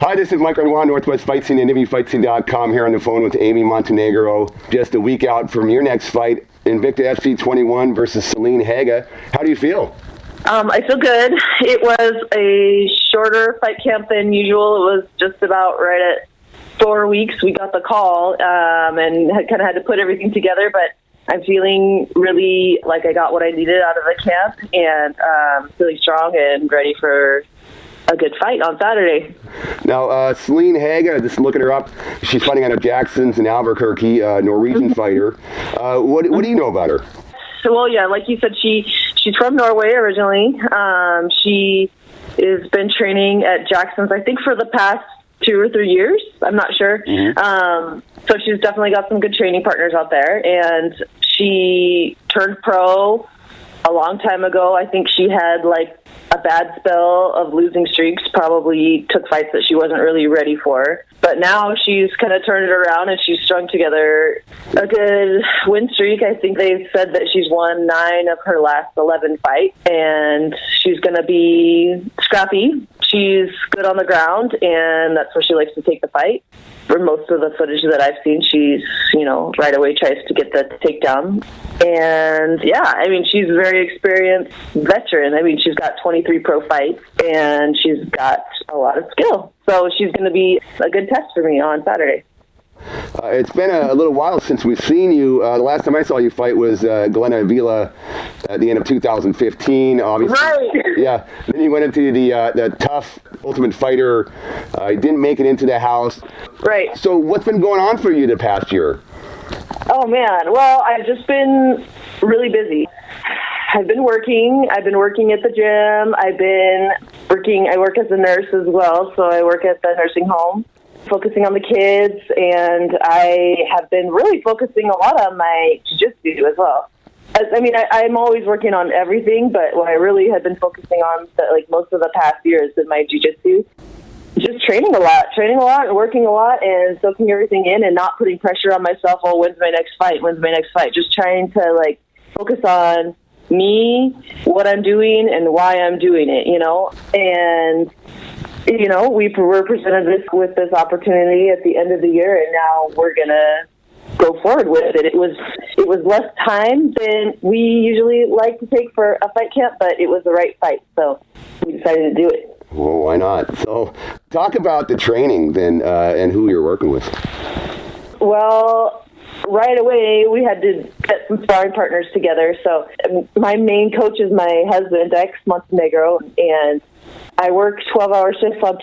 Hi, this is Mike Renoir, Northwest Fight Scene and IndyFightScene.com here on the phone with Amy Montenegro. Just a week out from your next fight, Invicta FC 21 versus Celine Haga. How do you feel? I feel good. It was a shorter fight camp than usual. It was just about right at 4 weeks. We got the call and kind of had to put everything together, but I'm feeling really like I got what I needed out of the camp and feeling strong and ready for a good fight on Saturday. Now, Celine Haga, just looking her up, she's fighting out of Jackson's in Albuquerque, Norwegian fighter. What do you know about her? So, well, yeah, like you said, she's from Norway originally. She has been training at Jackson's, I think, for the past 2 or 3 years. I'm not sure. So she's definitely got some good training partners out there. And she turned pro a long time ago. I think she had like a bad spell of losing streaks, probably took fights that she wasn't really ready for. But now she's kind of turned it around and she's strung together a good win streak. I think they've said that she's won 9 of her last 11 fights, and she's going to be scrappy. She's good on the ground, and that's where she likes to take the fight. For most of the footage that I've seen, she's, right away tries to get the takedown. And yeah, I mean, she's a very experienced veteran. I mean, she's got 23 pro fights and she's got a lot of skill. So she's going to be a good test for me on Saturday. It's been a little while since we've seen you. The last time I saw you fight was Glenna Avila at the end of 2015. Obviously, right. Yeah. Then you went into the tough Ultimate Fighter. You didn't make it into the house. Right. So what's been going on for you the past year? Oh, man. Well, I've just been really busy. I've been working at the gym. I work as a nurse as well, so I work at the nursing home, focusing on the kids, and I have been really focusing a lot on my jiu-jitsu as well. I'm always working on everything, but what I really have been focusing on, most of the past year, has been my jiu-jitsu. Just training a lot and working a lot and soaking everything in and not putting pressure on myself. Oh, when's my next fight? Just trying to focus on me, what I'm doing and why I'm doing it, and we were presented with this opportunity at the end of the year, and now we're gonna go forward with it. It was less time than we usually like to take for a fight camp, but it was the right fight, so we decided to do it. Well, why not? So talk about the training then and who you're working with. Well, right away we had to get some sparring partners together. So my main coach is my husband, Montenegro, and I work 12-hour shifts on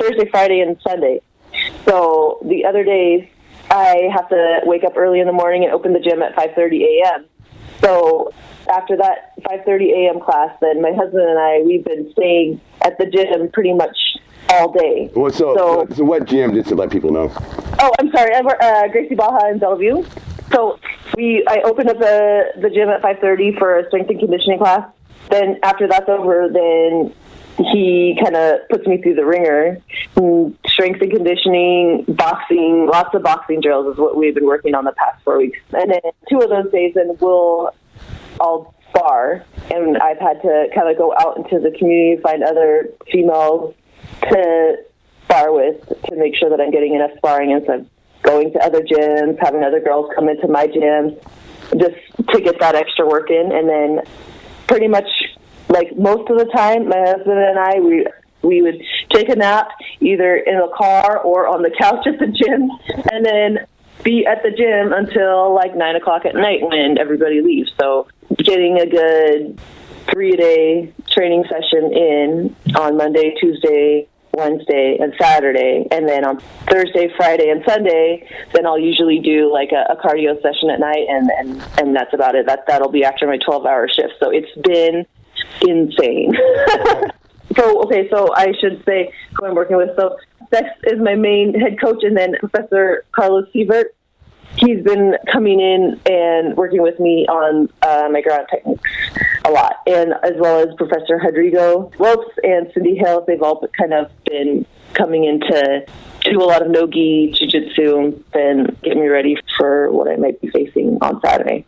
Thursday, Friday, and Sunday. So the other days I have to wake up early in the morning and open the gym at 5:30 a.m. So after that 5:30 a.m. class, then my husband and I, we've been staying at the gym pretty much all day. Well, so what gym, just to let people know? Oh, I'm sorry. I work Gracie Baja in Bellevue. So I opened up the gym at 5:30 for a strength and conditioning class. Then after that's over, then he kind of puts me through the ringer. Strength and conditioning, boxing, lots of boxing drills is what we've been working on the past 4 weeks. And then 2 of those days, then I'll spar. And I've had to kind of go out into the community, find other females to spar with to make sure that I'm getting enough sparring instead of going to other gyms, having other girls come into my gym, just to get that extra work in. And then pretty much most of the time, my husband and I, we would take a nap either in a car or on the couch at the gym, and then be at the gym until 9 o'clock at night when everybody leaves. So getting a good 3-day training session in on Monday, Tuesday, Wednesday, and Saturday. And then on Thursday, Friday, and Sunday, then I'll usually do a cardio session at night, and that's about it. That'll be after my 12-hour shift. So it's been insane. So I should say who I'm working with. So Dex is my main head coach, and then Professor Carlos Sievert. He's been coming in and working with me on my ground techniques a lot, and as well as Professor Rodrigo Lopes and Cindy Hill. They've all kind of been coming in to do a lot of no-gi jiu-jitsu and get me ready for what I might be facing on Saturday.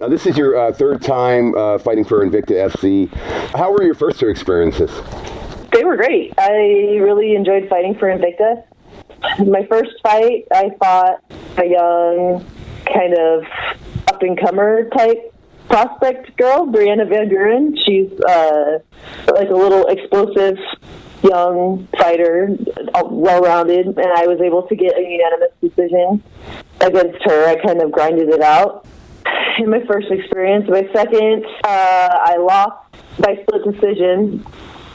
Now, this is your third time fighting for Invicta FC. How were your first 2 experiences? They were great. I really enjoyed fighting for Invicta. My first fight, I fought a young, kind of up-and-comer type prospect girl, Brianna Van Buren. She's like a little explosive young fighter, well-rounded, and I was able to get a unanimous decision against her. I kind of grinded it out in my first experience. My second, I lost by split decision,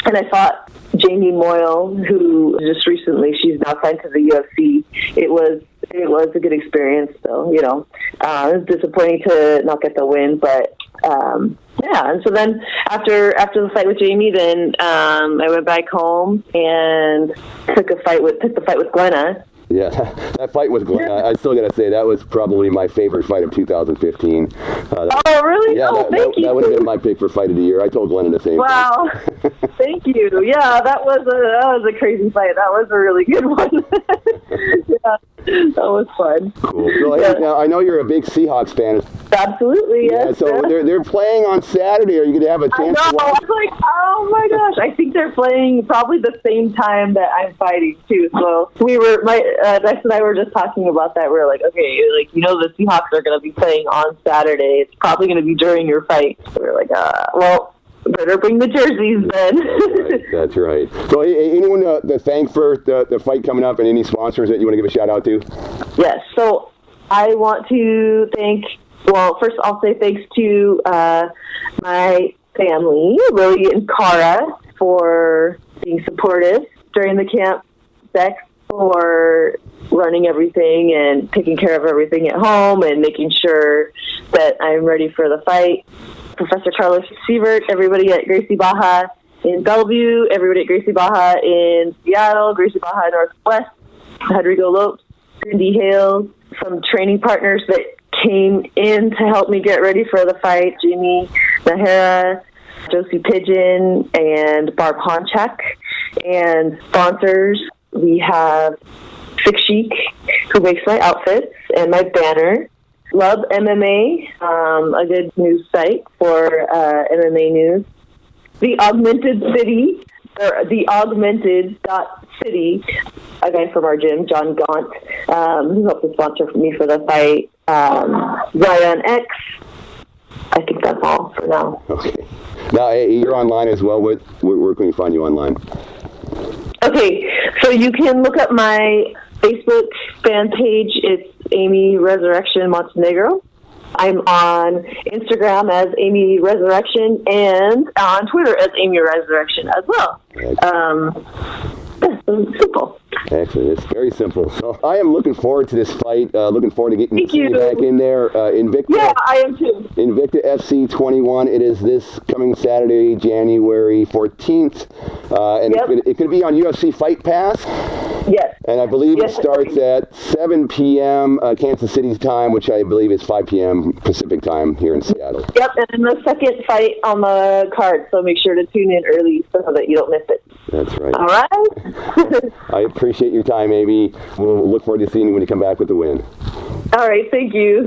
and I fought Jamie Moyle, who just recently, she's now signed to the UFC. It was a good experience, though. It was disappointing to not get the win, but yeah. And so then after the fight with Jamie, then I went back home and took the fight with Glenna. Yeah, that fight with Glenn, I still got to say, that was probably my favorite fight of 2015. Oh, really? Yeah, thank you. That would have been my pick for fight of the year. I told Glenn the same Wow. Thank you. Yeah, that was a crazy fight. That was a really good one. Yeah, that was fun. Cool. So, hey, now, I know you're a big Seahawks fan. Absolutely, yes. Yeah, so they're playing on Saturday. Are you going to have a chance to watch? I was like, oh my gosh. I think they're playing probably the same time that I'm fighting, too. So Dex and I were just talking about that. We were like, okay, the Seahawks are going to be playing on Saturday. It's probably going to be during your fight. So we were like, well, better bring the jerseys then. Right, that's right. So anyone to thank for the fight coming up, and any sponsors that you want to give a shout out to? Yes. So I want to thank, first I'll say thanks to my family, Lily and Cara, for being supportive during the camp. Bex for running everything and taking care of everything at home and making sure that I'm ready for the fight. Professor Carlos Sievert, everybody at Gracie Baja in Bellevue, everybody at Gracie Baja in Seattle, Gracie Baja Northwest, Rodrigo Lopes, Cindy Hales, some training partners that came in to help me get ready for the fight, Jamie Nahara, Josie Pigeon, and Barb Honchak. And sponsors, we have Sick Chic, who makes my outfits and my banner. Love MMA, a good news site for MMA news. The Augmented City, or the Augmented.City, a guy from our gym, John Gaunt, who helped to sponsor me for the fight. Zion X. I think that's all for now. Okay. Now, you're online as well. Where can we find you online? Okay, so you can look up my Facebook fan page. It's Amy Resurrection Montenegro. I'm on Instagram as Amy Resurrection and on Twitter as Amy Resurrection as well. So simple. Excellent. It's very simple. So I am looking forward to this fight. Looking forward to getting you back in there. Invicta. Yeah, I am too. Invicta FC 21. It is this coming Saturday, January 14th. And it could be on UFC Fight Pass. Yes. And I believe it starts at 7 p.m. Kansas City's time, which I believe is 5 p.m. Pacific time here in Seattle. Yep, and the second fight on the card, so make sure to tune in early so that you don't miss it. That's right. All right. I appreciate your time, Amy. We'll look forward to seeing you when you come back with the win. All right, thank you.